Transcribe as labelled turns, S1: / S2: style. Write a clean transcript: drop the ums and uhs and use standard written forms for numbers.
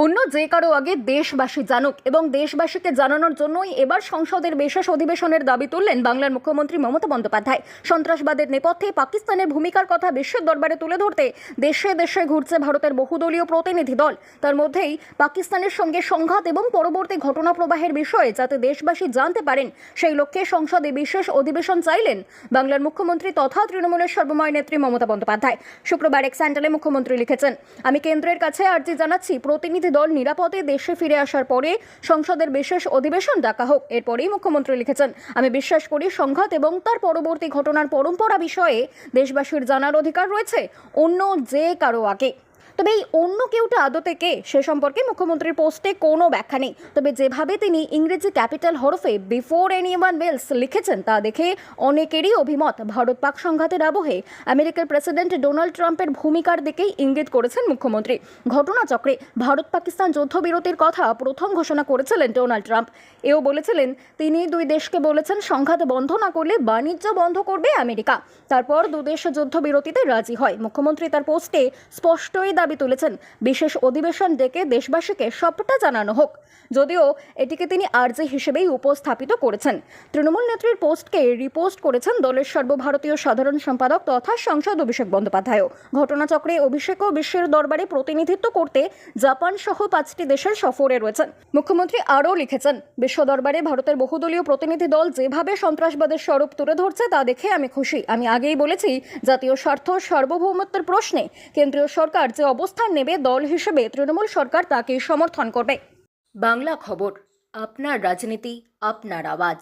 S1: অন্য যে কারো আগে দেশবাসী জানুক এবং দেশবাসীকে জানানোর জন্যই এবার সংসদের বিশেষ অধিবেশনের দাবি তুললেন বাংলার মুখ্যমন্ত্রী মমতা বন্দ্যোপাধ্যায়। সন্ত্রাসবাদের নেপথ্যে পাকিস্তানের ভূমিকার কথা বিশ্বের দরবারে তুলে ধরতে দেশে দেশে ঘুরছে ভারতের বহুদলীয় প্রতিনিধি দল। তার মধ্যেই পাকিস্তানের সঙ্গে সংঘাত এবং পরবর্তী ঘটনা প্রবাহের বিষয়ে যাতে দেশবাসী জানতে পারেন সেই লক্ষ্যে সংসদে বিশেষ অধিবেশন চাইলেন বাংলার মুখ্যমন্ত্রী তথা তৃণমূলের সর্বময় নেত্রী মমতা বন্দ্যোপাধ্যায়। শুক্রবার এক স্যান্ডেলে মুখ্যমন্ত্রী লিখেছেন, আমি কেন্দ্রের কাছে আর্জি জানাচ্ছি প্রতিনিধি দল নিরাপদে দেশে ফিরে আসার পরে সংসদের বিশেষ অধিবেশন ডাকা হোক। এরপরেই মুখ্যমন্ত্রী লিখেছেন, আমি বিশ্বাস করি সংঘাত এবং তার পরবর্তী ঘটনার পরম্পরা বিষয়ে দেশবাসীর জানার অধিকার রয়েছে অন্য যে কারো আগে। তবে এই অন্য কেউটা আদতে কে সে সম্পর্কে মুখ্যমন্ত্রীর পোস্টে কোনো ব্যাখ্যা নেই। তবে যেভাবে তিনি ইংরেজি ক্যাপিটাল হরফে বিফোর এনিওয়ান এলস লিখেছেন তা দেখে অনেকেরই অভিমত ভারত পাক সংঘাতের আবহে আমেরিকার প্রেসিডেন্ট ডোনাল্ড ট্রাম্পের ভূমিকার দিকেই ইঙ্গিত করেছেন মুখ্যমন্ত্রী। ঘটনাচক্রে ভারত পাকিস্তান যুদ্ধবিরতির কথা প্রথম ঘোষণা করেছিলেন ডোনাল্ড ট্রাম্প। এও বলেছিলেন তিনি দুই দেশকে বলেছেন সংঘাত বন্ধ না করলে বাণিজ্য বন্ধ করবে আমেরিকা। তারপর দুদেশ যুদ্ধবিরতিতে রাজি হয়। মুখ্যমন্ত্রী তার পোস্টে স্পষ্টই দাবি তুলেছেন বিশেষ অধিবেশন ডেকে দেশবাসীকে সবটা জানানো হোক, যদিও এটিকে তিনি আর্জি হিসেবেই উপস্থাপিত করেছেন। তৃণমূল নেত্রীর পোস্টকে রিপোস্ট করেছেন দলের সর্বভারতীয় সাধারণ সম্পাদক তথা সাংসদ অভিষেক বন্দ্যোপাধ্যায়ও। ঘটনাচক্রে অভিষেকও বিশ্বের দরবারে প্রতিনিধিত্ব করতে জাপান সহ 5টি দেশের সফরে রয়েছেন। মুখ্যমন্ত্রী আরও লিখেছেন, বিশ্ব দরবারে ভারতের বহুদলীয় প্রতিনিধি দল যেভাবে সন্ত্রাসবাদের স্বরূপ তুলে ধরছে তা দেখে আমি খুশি। আমি আগেই বলেছি জাতীয় স্বার্থ সার্বভৌমত্বের প্রশ্নে কেন্দ্রীয় সরকার যে অবস্থান নেবে দল হিসেবে তৃণমূল সরকার তাকে সমর্থন করবে। বাংলা খবর, আপনার রাজনীতি, আপনার আওয়াজ।